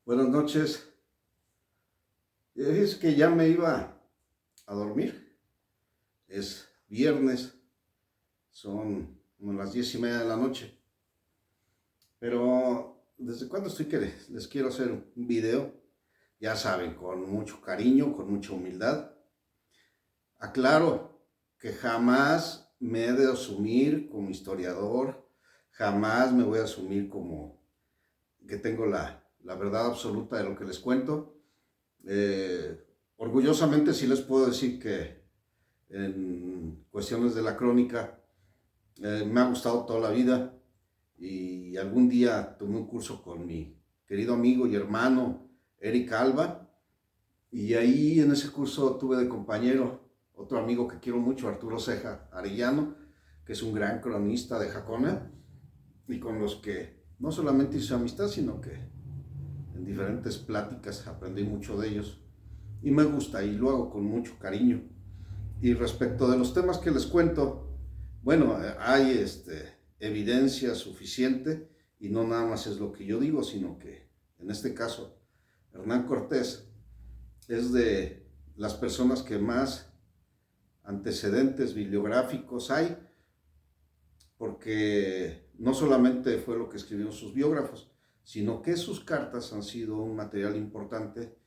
Buenas noches. Es que ya me iba a dormir. Es viernes, son como las 10:30 de la noche. Pero ¿desde cuándo estoy que les quiero hacer un video? Ya saben, con mucho cariño, con mucha humildad. Aclaro que jamás me he de asumir como historiador, jamás me voy a asumir como que tengo la verdad absoluta de lo que les cuento. Orgullosamente sí les puedo decir que en cuestiones de la crónica me ha gustado toda la vida y algún día tomé un curso con mi querido amigo y hermano Eric Alba y ahí en ese curso tuve de compañero otro amigo que quiero mucho, Arturo Ceja Arellano, que es un gran cronista de Jacona y con los que no solamente hice amistad, sino que en diferentes pláticas aprendí mucho de ellos y me gusta y lo hago con mucho cariño. Y respecto de los temas que les cuento, bueno, hay evidencia suficiente y no nada más es lo que yo digo, sino que en este caso Hernán Cortés es de las personas que más antecedentes bibliográficos hay, porque no solamente fue lo que escribieron sus biógrafos, sino que sus cartas han sido un material importante,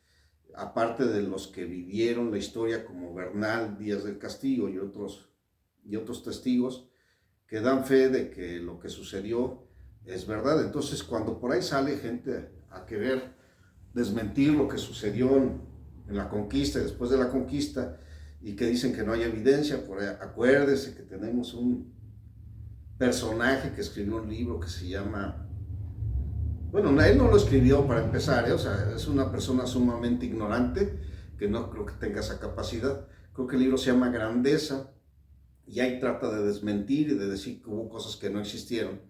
aparte de los que vivieron la historia como Bernal Díaz del Castillo y otros testigos que dan fe de que lo que sucedió es verdad. Entonces, cuando por ahí sale gente a querer desmentir lo que sucedió en la conquista y después de la conquista y que dicen que no hay evidencia, por ahí, acuérdese que tenemos un personaje que escribió un libro que se llama, bueno, él no lo escribió para empezar, o sea, es una persona sumamente ignorante que no creo que tenga esa capacidad. Creo que el libro se llama Grandeza y ahí trata de desmentir y de decir que hubo cosas que no existieron.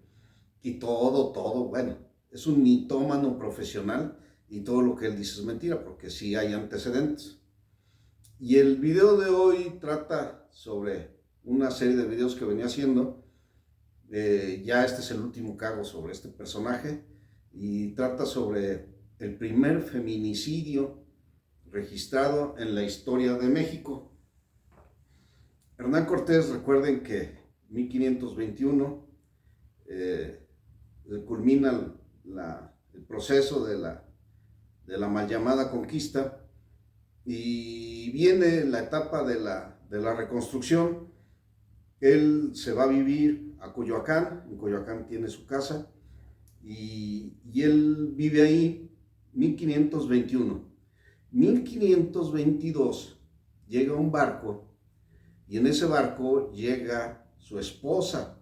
Y todo, bueno, es un mitómano profesional y todo lo que él dice es mentira porque sí hay antecedentes. Y el video de hoy trata sobre una serie de videos que venía haciendo. Ya este es el último que hago sobre este personaje y trata sobre el primer feminicidio registrado en la historia de México. Hernán Cortés, recuerden que 1521 culmina el proceso de la mal llamada conquista y viene la etapa de la reconstrucción. Él se va a vivir a Coyoacán, en Coyoacán tiene su casa y él vive ahí 1521. 1522 llega un barco y en ese barco llega su esposa.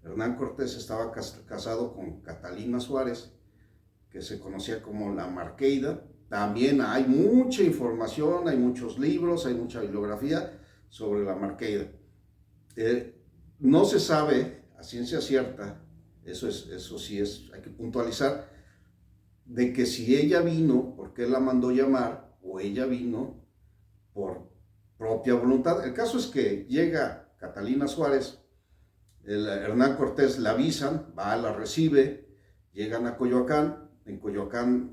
Hernán Cortés estaba casado con Catalina Suárez, que se conocía como la Marqueida. También hay mucha información, hay muchos libros, hay mucha bibliografía sobre la Marqueida. No se sabe a ciencia cierta, eso sí hay que puntualizar, de que si ella vino porque él la mandó llamar o ella vino por propia voluntad. El caso es que llega Catalina Suárez, Hernán Cortés la avisan, va, la recibe, llegan a Coyoacán, en Coyoacán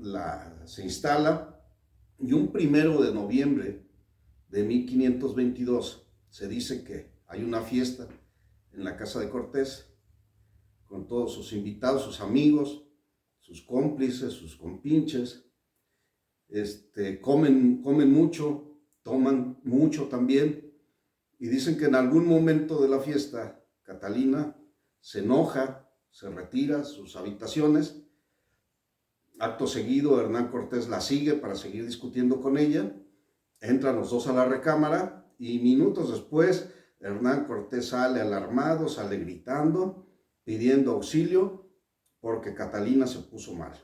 se instala y un 1 de noviembre de 1522 se dice que hay una fiesta en la casa de Cortés con todos sus invitados, sus amigos, sus cómplices, sus compinches. Comen mucho, toman mucho también y dicen que en algún momento de la fiesta Catalina se enoja, se retira a sus habitaciones. Acto seguido Hernán Cortés la sigue para seguir discutiendo con ella. Entran los dos a la recámara y minutos después Hernán Cortés sale alarmado, sale gritando, pidiendo auxilio porque Catalina se puso mal.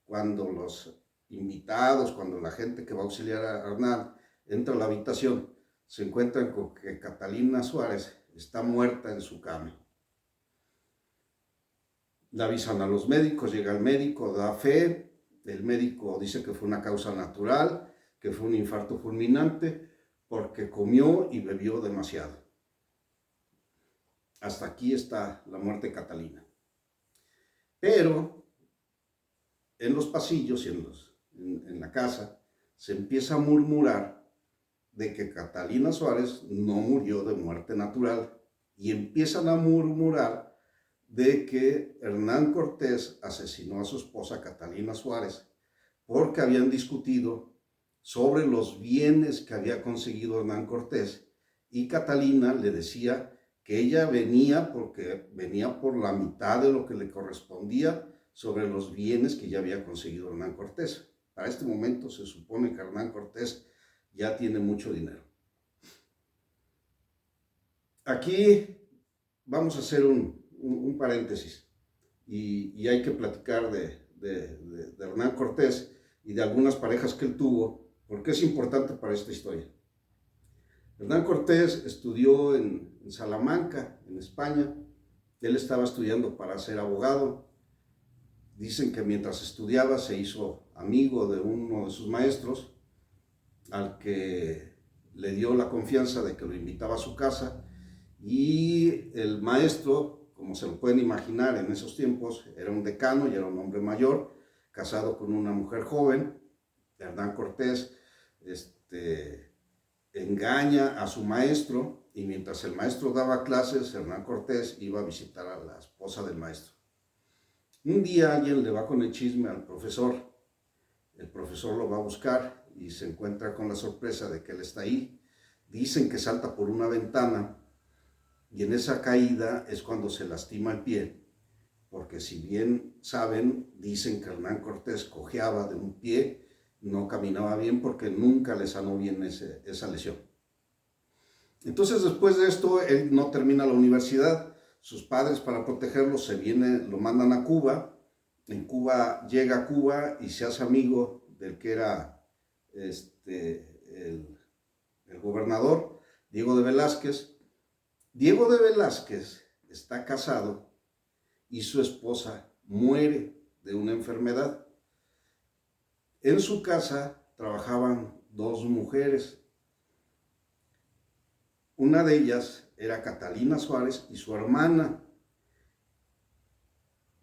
Cuando los invitados, cuando la gente que va a auxiliar a Hernán entra a la habitación, se encuentran con que Catalina Suárez está muerta en su cama. Le avisan a los médicos, llega el médico, da fe, el médico dice que fue una causa natural, que fue un infarto fulminante, porque comió y bebió demasiado. Hasta aquí está la muerte de Catalina. Pero en los pasillos y en la casa, se empieza a murmurar de que Catalina Suárez no murió de muerte natural y empiezan a murmurar de que Hernán Cortés asesinó a su esposa Catalina Suárez porque habían discutido sobre los bienes que había conseguido Hernán Cortés y Catalina le decía que ella venía por la mitad de lo que le correspondía sobre los bienes que ya había conseguido Hernán Cortés. Para este momento se supone que Hernán Cortés ya tiene mucho dinero. Aquí vamos a hacer un paréntesis y hay que platicar de Hernán Cortés y de algunas parejas que él tuvo, porque es importante para esta historia. Hernán Cortés estudió en Salamanca, en España. Él estaba estudiando para ser abogado. Dicen que mientras estudiaba se hizo amigo de uno de sus maestros, al que le dio la confianza de que lo invitaba a su casa, y el maestro, como se lo pueden imaginar en esos tiempos, era un decano y era un hombre mayor, casado con una mujer joven. Hernán Cortés engaña a su maestro y mientras el maestro daba clases, Hernán Cortés iba a visitar a la esposa del maestro. Un día alguien le va con el chisme al profesor. El profesor lo va a buscar y se encuentra con la sorpresa de que él está ahí. Dicen que salta por una ventana y en esa caída es cuando se lastima el pie, porque si bien saben, dicen que Hernán Cortés cojeaba de un pie, no caminaba bien porque nunca le sanó bien esa lesión. Entonces después de esto, él no termina la universidad. Sus padres, para protegerlo, lo mandan a Cuba. En Cuba llega a Cuba y se hace amigo del que era el gobernador, Diego de Velázquez. Diego de Velázquez está casado y su esposa muere de una enfermedad. En su casa trabajaban dos mujeres. Una de ellas era Catalina Suárez y su hermana.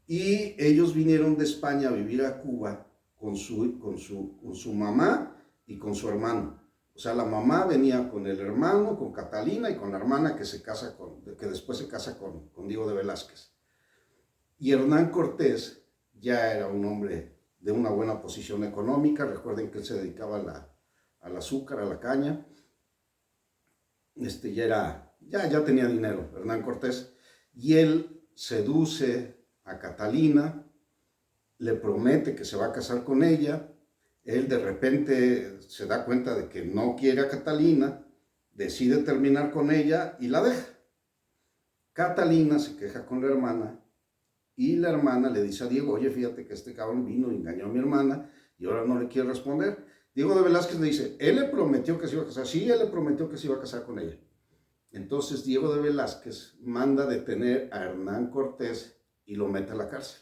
Y ellos vinieron de España a vivir a Cuba con su mamá y con su hermano. O sea, la mamá venía con el hermano, con Catalina, y con la hermana que después se casa con Diego de Velázquez. Y Hernán Cortés ya era un hombre de una buena posición económica. Recuerden que él se dedicaba al azúcar, a la caña. Ya tenía dinero, Hernán Cortés. Y él seduce a Catalina, le promete que se va a casar con ella. Él de repente se da cuenta de que no quiere a Catalina, decide terminar con ella y la deja. Catalina se queja con la hermana y la hermana le dice a Diego: oye, fíjate que este cabrón vino y engañó a mi hermana y ahora no le quiere responder. Diego de Velázquez le dice: él le prometió que se iba a casar. Sí, él le prometió que se iba a casar con ella. Entonces Diego de Velázquez manda detener a Hernán Cortés y lo mete a la cárcel.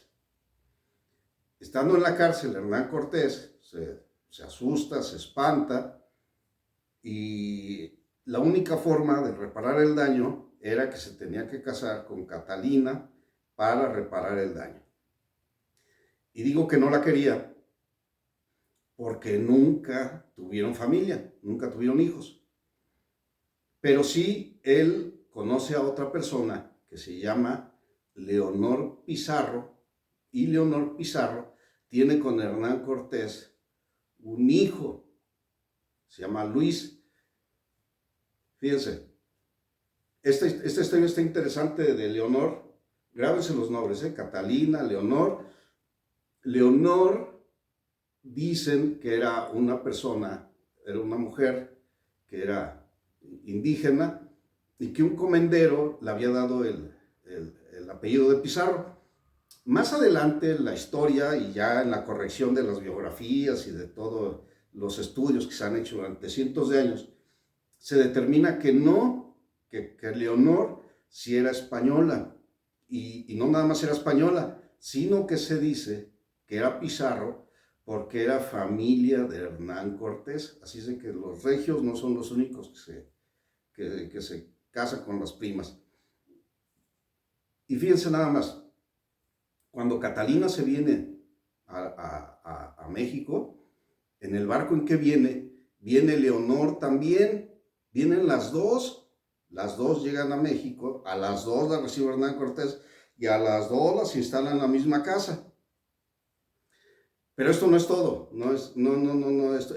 Estando en la cárcel, Hernán Cortés se asusta, se espanta, y la única forma de reparar el daño era que se tenía que casar con Catalina para reparar el daño. Y digo que no la quería porque nunca tuvieron familia, nunca tuvieron hijos. Pero sí, él conoce a otra persona que se llama Leonor Pizarro, y Leonor Pizarro tiene con Hernán Cortés un hijo, se llama Luis. Fíjense, esta historia está interesante de Leonor. Grábense los nombres, Catalina, Leonor. Leonor, dicen que era una mujer que era indígena y que un comendero le había dado el apellido de Pizarro. Más adelante en la historia y ya en la corrección de las biografías y de todos los estudios que se han hecho durante cientos de años, se determina que no, que Leonor sí era española, y no nada más era española, sino que se dice que era Pizarro porque era familia de Hernán Cortés. Así es de que los regios no son los únicos que se casan con las primas. Y fíjense nada más, cuando Catalina se viene a México, En el barco en que viene Leonor también, vienen las dos llegan a México, a las dos las recibe Hernán Cortés y a las dos las instalan en la misma casa. Pero esto no es todo,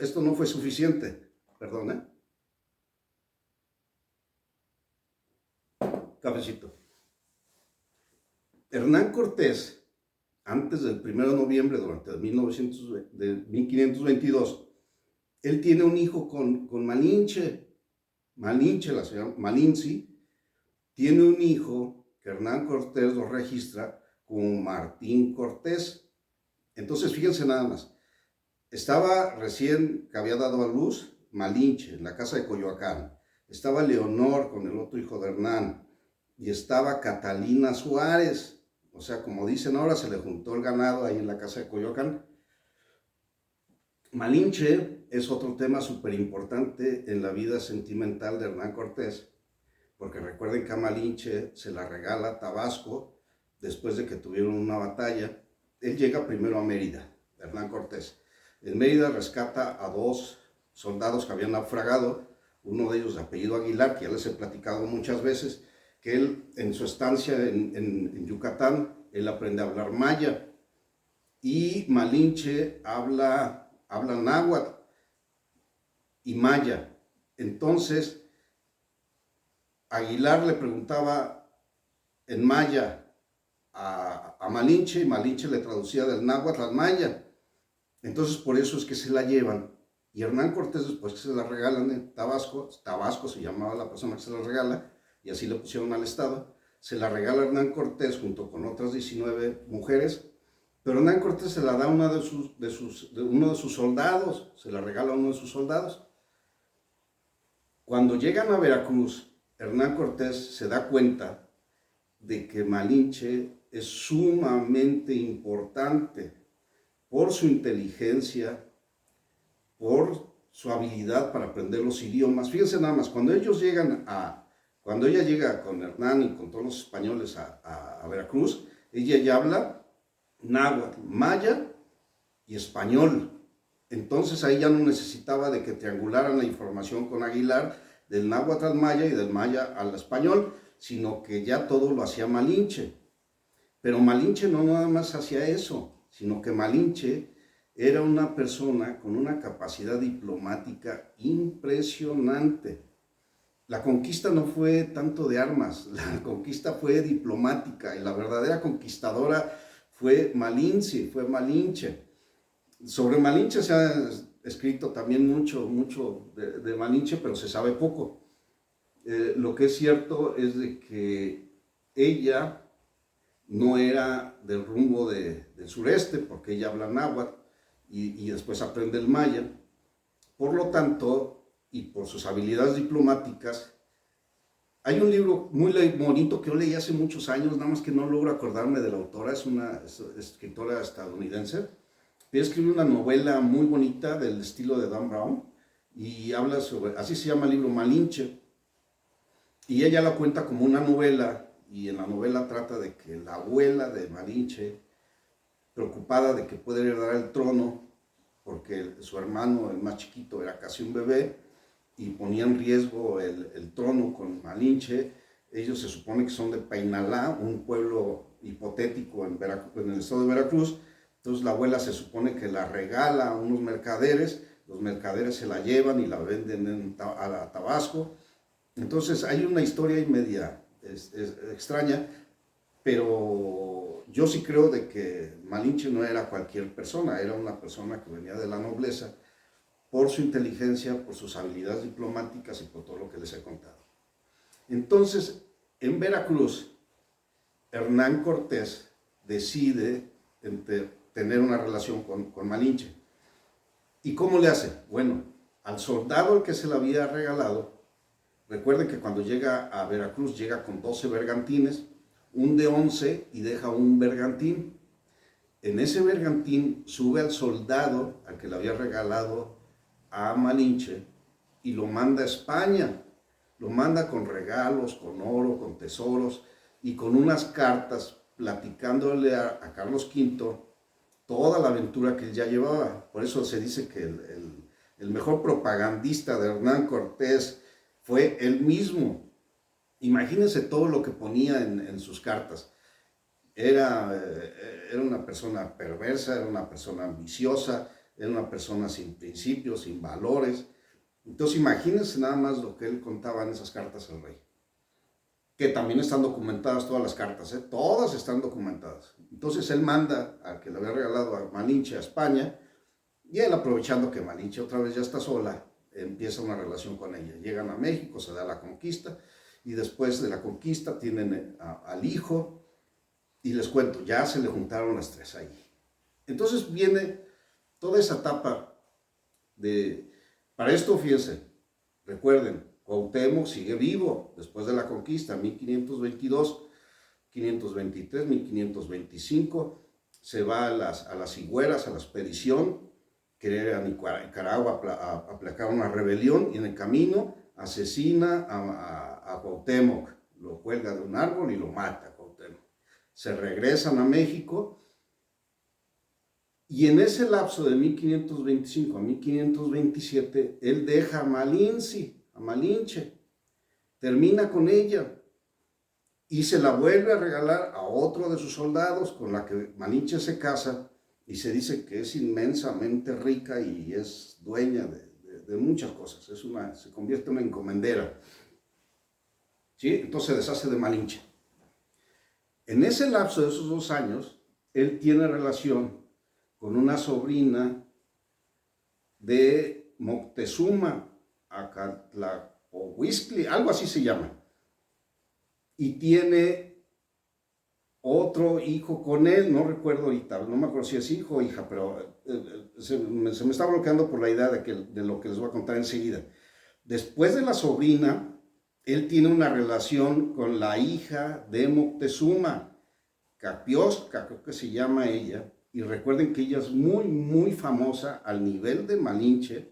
esto no fue suficiente, perdón, cafecito. Hernán Cortés, antes del 1 de noviembre, durante 1522, él tiene un hijo con Malinche, la señora Malinche, tiene un hijo que Hernán Cortés lo registra como Martín Cortés. Entonces, fíjense nada más, estaba recién que había dado a luz Malinche en la casa de Coyoacán, estaba Leonor con el otro hijo de Hernán, y estaba Catalina Suárez. O sea, como dicen ahora, se le juntó el ganado ahí en la casa de Coyoacán. Malinche es otro tema súper importante en la vida sentimental de Hernán Cortés, porque recuerden que a Malinche se la regala Tabasco después de que tuvieron una batalla. Él llega primero a Mérida, Hernán Cortés. En Mérida rescata a dos soldados que habían naufragado, uno de ellos de apellido Aguilar, que ya les he platicado muchas veces, que él en su estancia en Yucatán, él aprende a hablar maya, y Malinche habla náhuatl y maya. Entonces, Aguilar le preguntaba en maya a Malinche, y Malinche le traducía del náhuatl al maya. Entonces, por eso es que se la llevan. Y Hernán Cortés, después que se la regalan en Tabasco se llamaba la persona que se la regala, y así le pusieron al estado, se la regala Hernán Cortés junto con otras 19 mujeres, pero Hernán Cortés se la da a uno de sus soldados, se la regala a uno de sus soldados. Cuando llegan a Veracruz, Hernán Cortés se da cuenta de que Malinche es sumamente importante por su inteligencia, por su habilidad para aprender los idiomas. Fíjense nada más, cuando ella llega con Hernán y con todos los españoles a Veracruz, ella ya habla náhuatl, maya y español. Entonces ahí ya no necesitaba de que triangularan la información con Aguilar del náhuatl al maya y del maya al español, sino que ya todo lo hacía Malinche. Pero Malinche no nada más hacía eso, sino que Malinche era una persona con una capacidad diplomática impresionante. La conquista no fue tanto de armas, la conquista fue diplomática, y la verdadera conquistadora fue Malinche. Sobre Malinche se ha escrito también mucho de Malinche, pero se sabe poco. Lo que es cierto es de que ella no era del rumbo del sureste, porque ella habla náhuatl y después aprende el maya. Por lo tanto, y por sus habilidades diplomáticas, hay un libro muy bonito que yo leí hace muchos años, nada más que no logro acordarme de la autora, es una escritora estadounidense. Ella escribió una novela muy bonita del estilo de Dan Brown, y habla sobre, así se llama el libro, Malinche, y ella la cuenta como una novela, y en la novela trata de que la abuela de Malinche, preocupada de que puede heredar el trono, porque su hermano, el más chiquito, era casi un bebé, y ponía en riesgo el trono con Malinche. Ellos se supone que son de Painalá, un pueblo hipotético en el estado de Veracruz. Entonces la abuela se supone que la regala a unos mercaderes, los mercaderes se la llevan y la venden a Tabasco. Entonces hay una historia y media extraña, pero yo sí creo de que Malinche no era cualquier persona, era una persona que venía de la nobleza por su inteligencia, por sus habilidades diplomáticas y por todo lo que les he contado. Entonces, en Veracruz, Hernán Cortés decide tener una relación con Malinche. ¿Y cómo le hace? Bueno, al soldado al que se le había regalado, recuerden que cuando llega a Veracruz llega con 12 bergantines, un de 11 y deja un bergantín. En ese bergantín sube al soldado al que le había regalado a Malinche y lo manda a España. Lo manda con regalos, con oro, con tesoros y con unas cartas platicándole a Carlos V toda la aventura que él ya llevaba. Por eso se dice que el mejor propagandista de Hernán Cortés fue él mismo. Imagínense todo lo que ponía en sus cartas. Era una persona perversa, era una persona ambiciosa, era una persona sin principios, sin valores. Entonces imagínense nada más lo que él contaba en esas cartas al rey. Que también están documentadas todas las cartas, todas están documentadas. Entonces él manda al que le había regalado a Malinche a España, y él, aprovechando que Malinche otra vez ya está sola, empieza una relación con ella. Llegan a México, se da la conquista, y después de la conquista tienen al hijo, y les cuento, ya se le juntaron las tres ahí. Entonces viene toda esa etapa para esto, fíjense, recuerden, Cuauhtémoc sigue vivo después de la conquista, 1522, 523, 1525, se va a las Higueras, a la expedición, querer a Nicaragua aplacar una rebelión, y en el camino asesina a Cuauhtémoc, lo cuelga de un árbol y lo mata a Cuauhtémoc. Se regresan a México, y en ese lapso de 1525 a 1527, él deja a Malinche, termina con ella, y se la vuelve a regalar a otro de sus soldados, con la que Malinche se casa, y se dice que es inmensamente rica y es dueña de muchas cosas, se convierte en una encomendera, ¿sí? Entonces se deshace de Malinche. En ese lapso de esos 2 años, él tiene relación con una sobrina de Moctezuma, Acatlapohuizcli, algo así se llama, y tiene otro hijo con él, no recuerdo ahorita, no me acuerdo si es hijo o hija, pero se me está bloqueando por la idea de lo que les voy a contar enseguida. Después de la sobrina, él tiene una relación con la hija de Moctezuma, Capiosca, creo que se llama ella, y recuerden que ella es muy, muy famosa al nivel de Malinche,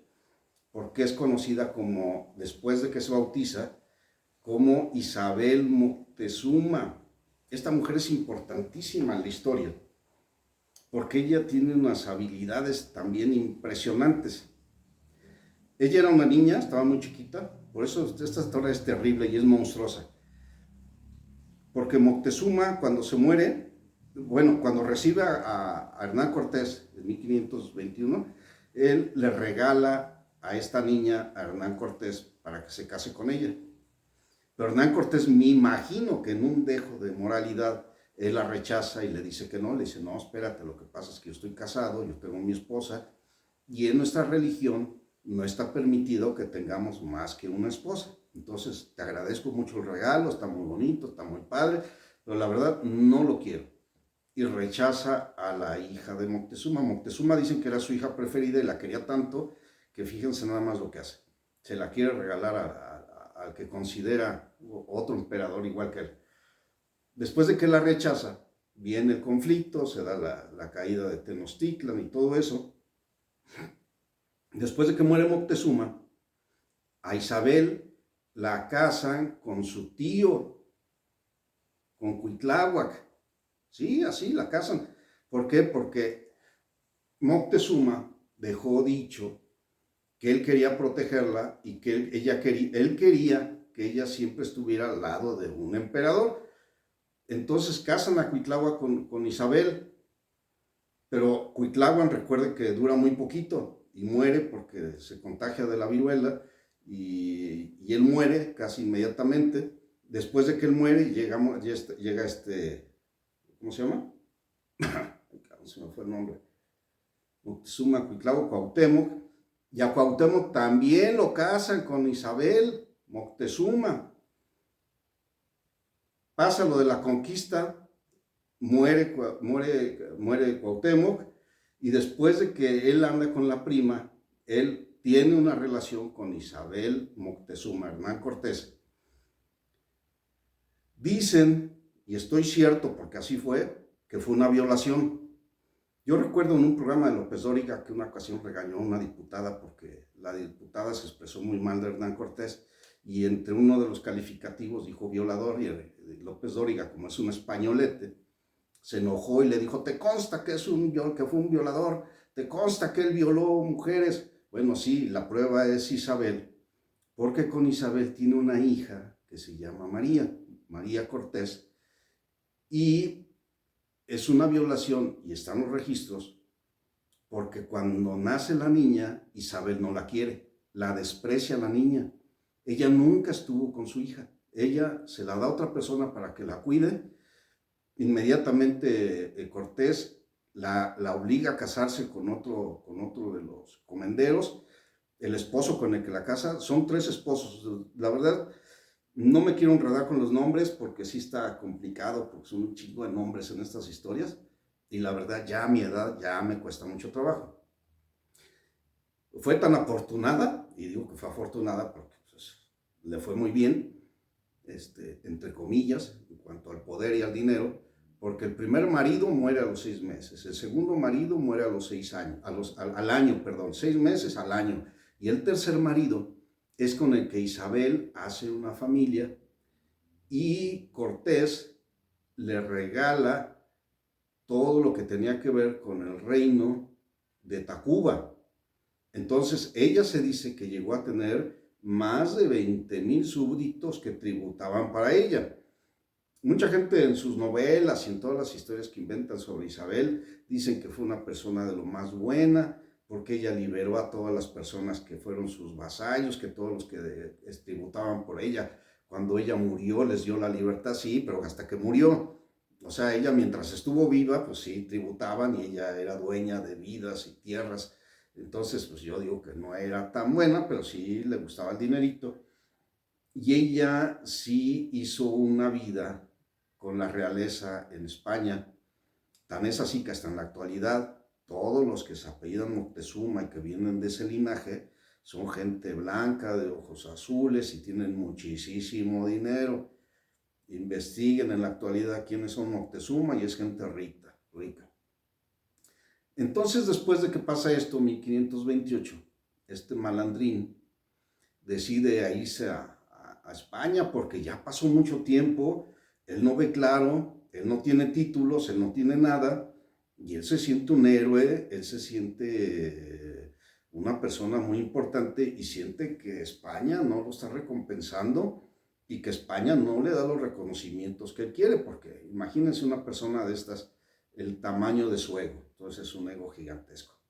porque es conocida como, después de que se bautiza, como Isabel Moctezuma. Esta mujer es importantísima en la historia, porque ella tiene unas habilidades también impresionantes. Ella era una niña, estaba muy chiquita, por eso esta historia es terrible y es monstruosa. Porque Moctezuma, cuando se muere, cuando recibe a Hernán Cortés en 1521, él le regala a esta niña a Hernán Cortés para que se case con ella. Pero Hernán Cortés, me imagino que en un dejo de moralidad, él la rechaza y le dice que no, le dice, no, espérate, lo que pasa es que yo estoy casado, yo tengo mi esposa, y en nuestra religión no está permitido que tengamos más que una esposa. Entonces, te agradezco mucho el regalo, está muy bonito, está muy padre, pero la verdad no lo quiero. Y rechaza a la hija de Moctezuma. Moctezuma dicen que era su hija preferida y la quería tanto que fíjense nada más lo que hace. Se la quiere regalar al que considera otro emperador igual que él. Después de que la rechaza, viene el conflicto, se da la caída de Tenochtitlan y todo eso. Después de que muere Moctezuma, a Isabel la casan con su tío, con Cuitláhuac. Sí, así la casan. ¿Por qué? Porque Moctezuma dejó dicho que él quería protegerla y que él quería que ella siempre estuviera al lado de un emperador. Entonces casan a Cuitláhuac con Isabel, pero Cuitláhuac, recuerde que dura muy poquito y muere porque se contagia de la viruela y él muere casi inmediatamente. Después de que él muere, llega ¿cómo se llama? Se me fue el nombre. Moctezuma, Cuitláhuac, Cuauhtémoc. Y a Cuauhtémoc también lo casan con Isabel Moctezuma. Pasa lo de la conquista, muere Cuauhtémoc, y después de que él anda con la prima, él tiene una relación con Isabel Moctezuma, Hernán Cortés. Dicen, y estoy cierto porque así fue, que fue una violación. Yo recuerdo en un programa de López Dóriga que una ocasión regañó a una diputada porque la diputada se expresó muy mal de Hernán Cortés y entre uno de los calificativos dijo violador, y López Dóriga, como es un españolete, se enojó y le dijo, ¿te consta que que fue un violador? ¿Te consta que él violó mujeres? Bueno, sí, la prueba es Isabel, porque con Isabel tiene una hija que se llama María, María Cortés, y es una violación, y están los registros, porque cuando nace la niña, Isabel no la quiere, la desprecia a la niña. Ella nunca estuvo con su hija, ella se la da a otra persona para que la cuide. Inmediatamente Cortés la obliga a casarse con otro de los comenderos, el esposo con el que la casa, son 3 esposos. La verdad, no me quiero enredar con los nombres porque sí está complicado, porque son un chingo de nombres en estas historias, y la verdad ya a mi edad ya me cuesta mucho trabajo. Fue tan afortunada, y digo que fue afortunada porque pues, le fue muy bien, entre comillas, en cuanto al poder y al dinero, porque el primer marido muere a los 6 meses, el segundo marido muere a los 6 años, al año, perdón, 6 meses al año, y el tercer marido es con el que Isabel hace una familia, y Cortés le regala todo lo que tenía que ver con el reino de Tacuba. Entonces ella se dice que llegó a tener más de 20,000 súbditos que tributaban para ella. Mucha gente en sus novelas y en todas las historias que inventan sobre Isabel dicen que fue una persona de lo más buena, porque ella liberó a todas las personas que fueron sus vasallos, que todos los que tributaban por ella. Cuando ella murió les dio la libertad, sí, pero hasta que murió. O sea, ella mientras estuvo viva, pues sí, tributaban y ella era dueña de vidas y tierras. Entonces, pues yo digo que no era tan buena, pero sí le gustaba el dinerito. Y ella sí hizo una vida con la realeza en España. Tan es así que hasta en la actualidad, todos los que se apellidan Moctezuma y que vienen de ese linaje, son gente blanca, de ojos azules y tienen muchísimo dinero. Investiguen en la actualidad quiénes son Moctezuma y es gente rica, rica. Entonces, después de que pasa esto, 1528, este malandrín decide irse a España porque ya pasó mucho tiempo, él no ve claro, él no tiene títulos, él no tiene nada, y él se siente un héroe, él se siente una persona muy importante y siente que España no lo está recompensando y que España no le da los reconocimientos que él quiere, porque imagínense una persona de estas, el tamaño de su ego, entonces es un ego gigantesco.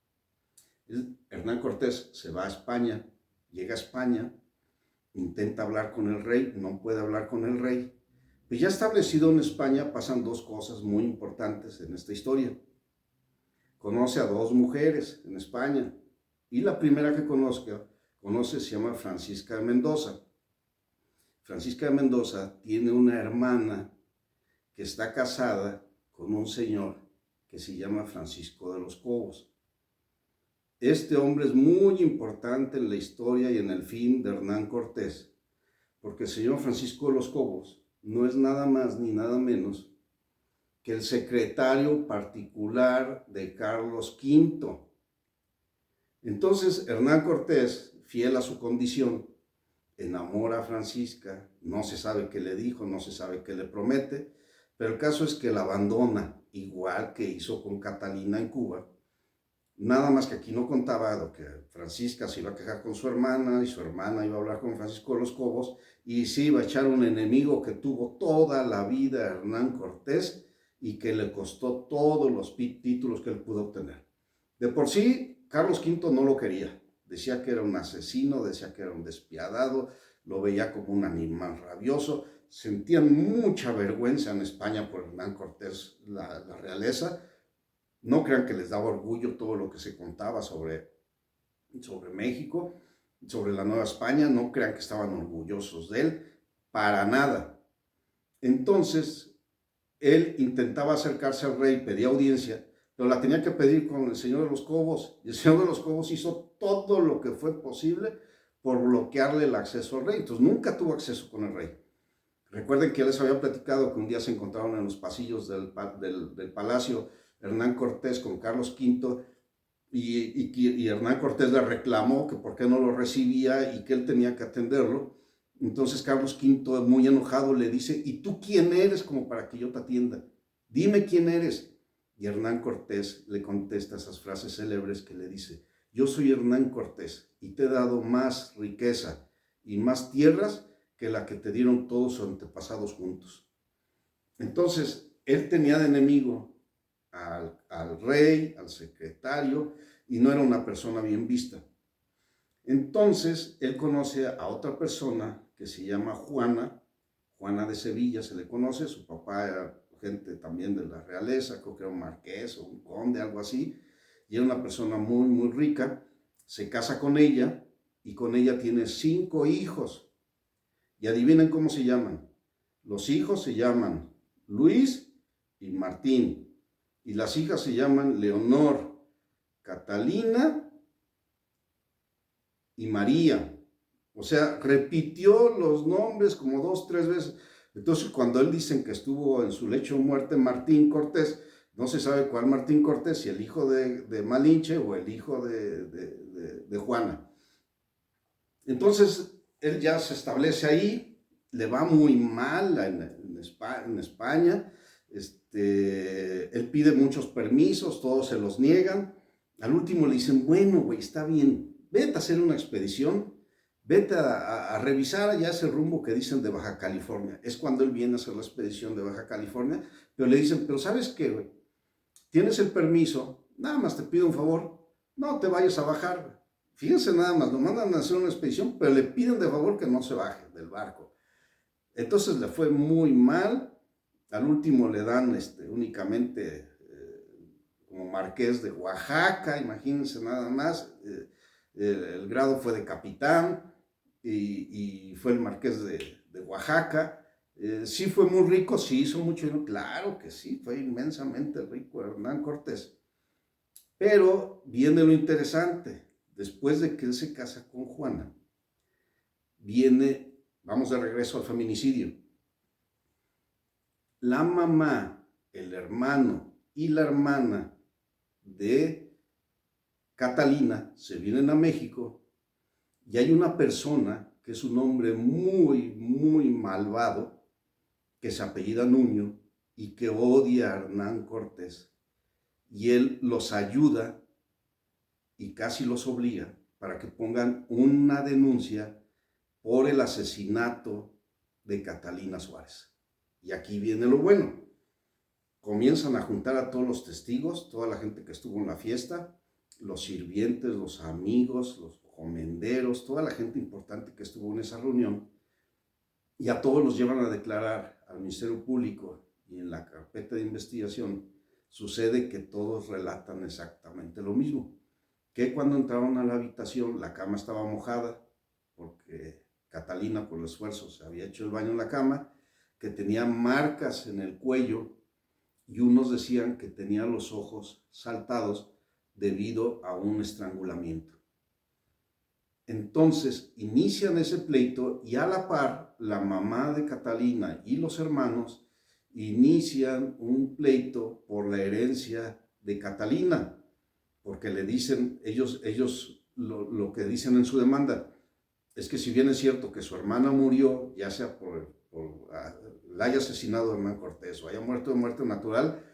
Hernán Cortés se va a España, llega a España, intenta hablar con el rey, no puede hablar con el rey. Pues ya establecido en España pasan 2 cosas muy importantes en esta historia. Conoce a 2 mujeres en España, y la primera que conoce se llama Francisca de Mendoza. Francisca de Mendoza tiene una hermana que está casada con un señor que se llama Francisco de los Cobos. Este hombre es muy importante en la historia y en el fin de Hernán Cortés, porque el señor Francisco de los Cobos no es nada más ni nada menos que el secretario particular de Carlos V. Entonces Hernán Cortés, fiel a su condición, enamora a Francisca, no se sabe qué le dijo, no se sabe qué le promete, pero el caso es que la abandona, igual que hizo con Catalina en Cuba. Nada más que aquí no contaba que Francisca se iba a quejar con su hermana y su hermana iba a hablar con Francisco de los Cobos y se iba a echar un enemigo que tuvo toda la vida Hernán Cortés y que le costó todos los títulos que él pudo obtener. De por sí, Carlos V no lo quería. Decía que era un asesino, decía que era un despiadado, lo veía como un animal rabioso. Sentían mucha vergüenza en España por Hernán Cortés, la realeza. No crean que les daba orgullo todo lo que se contaba sobre México, sobre la Nueva España. No crean que estaban orgullosos de él, para nada. Entonces, él intentaba acercarse al rey, pedía audiencia, pero la tenía que pedir con el señor de los Cobos. Y el señor de los Cobos hizo todo lo que fue posible por bloquearle el acceso al rey. Entonces, nunca tuvo acceso con el rey. Recuerden que ya les había platicado que un día se encontraron en los pasillos del palacio Hernán Cortés con Carlos V y Hernán Cortés le reclamó que por qué no lo recibía y que él tenía que atenderlo. Entonces Carlos V, muy enojado, le dice, ¿y tú quién eres como para que yo te atienda? dime quién eres. Y Hernán Cortés le contesta esas frases célebres que le dice, yo soy Hernán Cortés y te he dado más riqueza y más tierras que la que te dieron todos sus antepasados juntos. Entonces, él tenía de enemigo al rey, al secretario, y no era una persona bien vista. Entonces, él conoce a otra persona que se llama Juana de Sevilla, se le conoce, su papá era gente también de la realeza, creo que era un marqués o un conde, algo así, y era una persona muy, muy rica, se casa con ella, y con ella tiene 5 hijos, y adivinen cómo se llaman. Los hijos se llaman Luis y Martín, y las hijas se llaman Leonor, Catalina y María. O sea, repitió los nombres como 2, 3 veces. Entonces, cuando él dicen que estuvo en su lecho de muerte Martín Cortés, no se sabe cuál Martín Cortés, si el hijo de Malinche o el hijo de Juana. Entonces, él ya se establece ahí, le va muy mal en España, él pide muchos permisos, todos se los niegan. Al último le dicen, bueno, güey, está bien, vete a hacer una expedición, vete a revisar ya ese rumbo que dicen de Baja California. Es cuando él viene a hacer la expedición de Baja California, pero le dicen, pero ¿sabes qué, güey? Tienes el permiso, nada más te pido un favor, no te vayas a bajar, güey. Fíjense nada más, lo mandan a hacer una expedición, pero le piden de favor que no se baje del barco. Entonces le fue muy mal. Al último le dan únicamente como marqués de Oaxaca, imagínense nada más. El grado fue de capitán y fue el marqués de Oaxaca. Sí fue muy rico, sí hizo mucho dinero, claro que sí, fue inmensamente rico Hernán Cortés. Pero viene lo interesante, después de que él se casa con Juana, vamos de regreso al feminicidio. La mamá, el hermano y la hermana de Catalina se vienen a México y hay una persona que es un hombre muy, muy malvado, que se apellida Nuño y que odia a Hernán Cortés. Y él los ayuda y casi los obliga para que pongan una denuncia por el asesinato de Catalina Suárez. Y aquí viene lo bueno. Comienzan a juntar a todos los testigos, toda la gente que estuvo en la fiesta, los sirvientes, los amigos, los comenderos, toda la gente importante que estuvo en esa reunión, y a todos los llevan a declarar al Ministerio Público, y en la carpeta de investigación sucede que todos relatan exactamente lo mismo, que cuando entraron a la habitación la cama estaba mojada, porque Catalina por el esfuerzo se había hecho el baño en la cama, que tenía marcas en el cuello, y unos decían que tenía los ojos saltados debido a un estrangulamiento. Entonces inician ese pleito y a la par la mamá de Catalina y los hermanos inician un pleito por la herencia de Catalina, porque le dicen, ellos lo que dicen en su demanda es que si bien es cierto que su hermana murió, ya sea por la haya asesinado Hernán Cortés o haya muerto de muerte natural,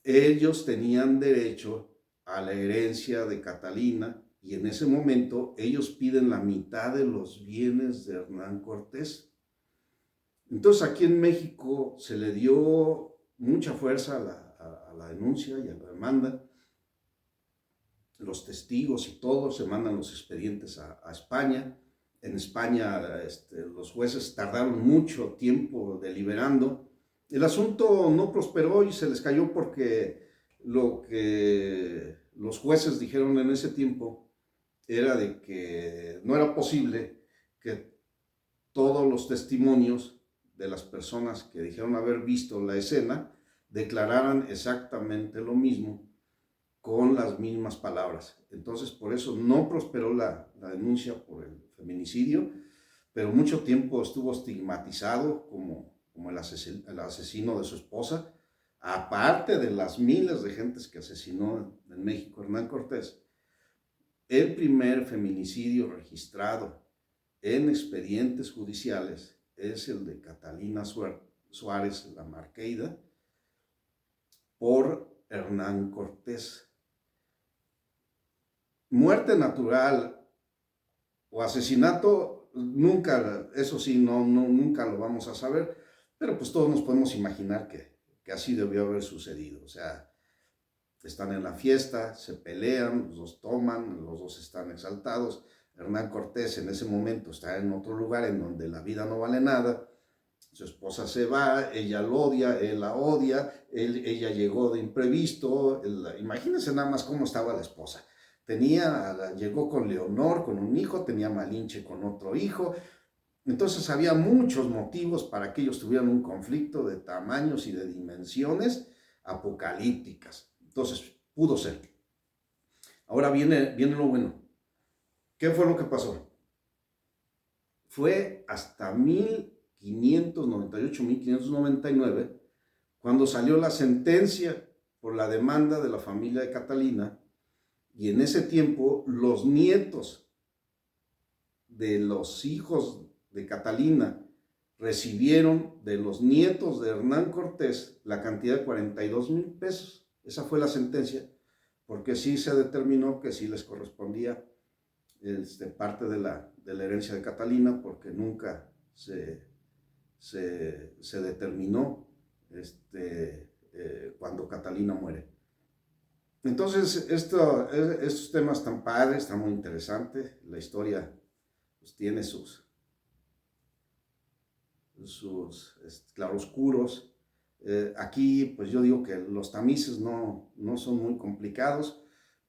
ellos tenían derecho a la herencia de Catalina y en ese momento ellos piden la mitad de los bienes de Hernán Cortés. Entonces aquí en México se le dio mucha fuerza a la denuncia y a la demanda. Los testigos y todos se mandan los expedientes a España. En España los jueces tardaron mucho tiempo deliberando. El asunto no prosperó y se les cayó porque lo que los jueces dijeron en ese tiempo era de que no era posible que todos los testimonios de las personas que dijeron haber visto la escena declararan exactamente lo mismo con las mismas palabras. Entonces, por eso no prosperó la denuncia por el feminicidio, pero mucho tiempo estuvo estigmatizado como el asesino de su esposa, aparte de las miles de gentes que asesinó en México Hernán Cortés. El primer feminicidio registrado en expedientes judiciales es el de Catalina Suárez, la Marqueida, por Hernán Cortés. Muerte natural o asesinato, nunca, eso sí, nunca lo vamos a saber, pero pues todos nos podemos imaginar que así debió haber sucedido. O sea, están en la fiesta, se pelean, los dos toman, los dos están exaltados. Hernán Cortés en ese momento está en otro lugar en donde la vida no vale nada. Su esposa se va, ella lo odia, él la odia, ella llegó de imprevisto. Imagínense nada más cómo estaba la esposa. Llegó con Leonor, con un hijo, tenía Malinche con otro hijo. Entonces había muchos motivos para que ellos tuvieran un conflicto de tamaños y de dimensiones apocalípticas. Entonces, pudo ser. Ahora viene lo bueno. ¿Qué fue lo que pasó? Fue hasta 1598, 1599, cuando salió la sentencia por la demanda de la familia de Catalina, y en ese tiempo los nietos de los hijos de Catalina recibieron de los nietos de Hernán Cortés la cantidad de 42,000 pesos. Esa fue la sentencia, porque sí se determinó que sí les correspondía parte de la herencia de Catalina, porque nunca se determinó cuando Catalina muere. Entonces, estos temas tan padres, están muy interesantes. La historia pues, tiene sus claroscuros. Aquí, pues yo digo que los tamices no son muy complicados,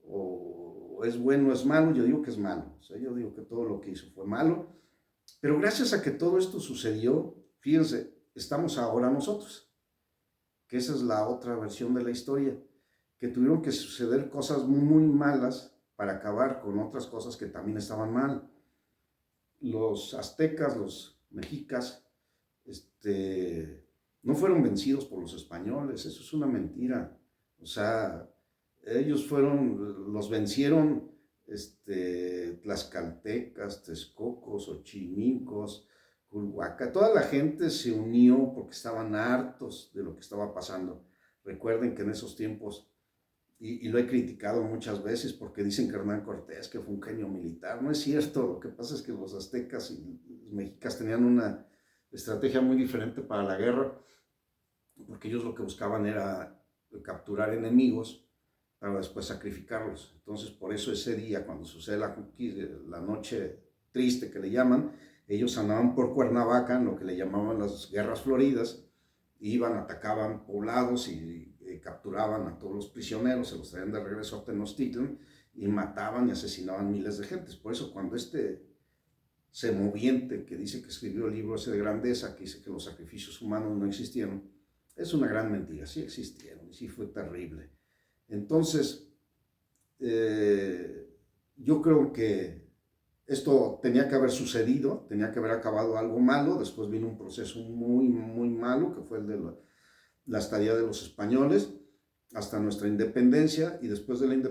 o es bueno o es malo. Yo digo que es malo. O sea, yo digo que todo lo que hizo fue malo, pero gracias a que todo esto sucedió, fíjense, estamos ahora nosotros, que esa es la otra versión de la historia, que tuvieron que suceder cosas muy malas para acabar con otras cosas que también estaban mal. Los aztecas, los mexicas, no fueron vencidos por los españoles, eso es una mentira. O sea, ellos los vencieron tlaxcaltecas, texcocos, ochimilcos, Culhuaca. Toda la gente se unió porque estaban hartos de lo que estaba pasando. Recuerden que en esos tiempos, y lo he criticado muchas veces porque dicen que Hernán Cortés que fue un genio militar. No es cierto. Lo que pasa es que los aztecas y los mexicas tenían una estrategia muy diferente para la guerra, porque ellos lo que buscaban era capturar enemigos para después sacrificarlos. Entonces, por eso ese día, cuando sucede la noche triste que le llaman, ellos andaban por Cuernavaca, en lo que le llamaban las guerras floridas, iban, atacaban poblados y capturaban a todos los prisioneros, se los traían de regreso a Tenochtitlan y mataban y asesinaban miles de gentes. Por eso cuando semoviente que dice que escribió el libro ese de Grandeza, que dice que los sacrificios humanos no existieron, es una gran mentira. Sí existieron y sí fue terrible. Entonces, yo creo que esto tenía que haber sucedido, tenía que haber acabado algo malo. Después vino un proceso muy, muy malo, que fue el de la estadía de los españoles, hasta nuestra independencia, y después de la independencia